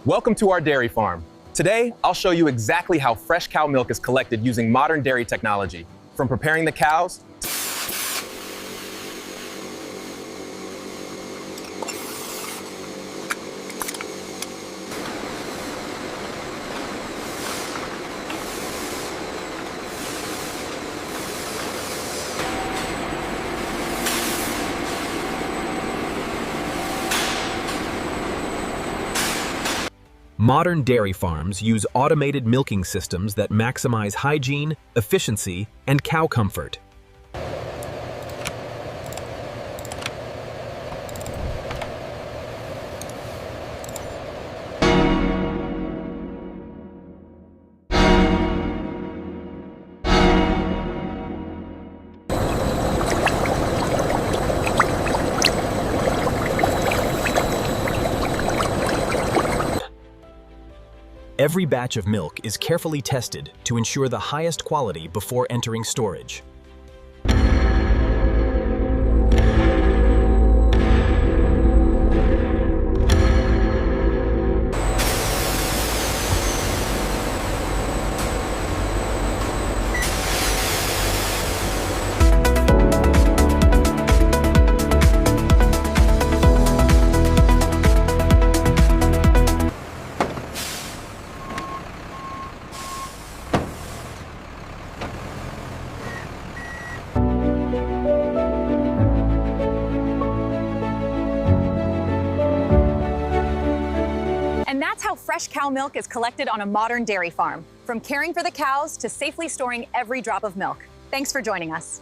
Welcome to our dairy farm. Today, I'll show you exactly how fresh cow milk is collected using modern dairy technology, from preparing the cows Modern dairy farms use automated milking systems that maximize hygiene, efficiency, and cow comfort. Every batch of milk is carefully tested to ensure the highest quality before entering storage. And that's how fresh cow milk is collected on a modern dairy farm, from caring for the cows to safely storing every drop of milk. Thanks for joining us.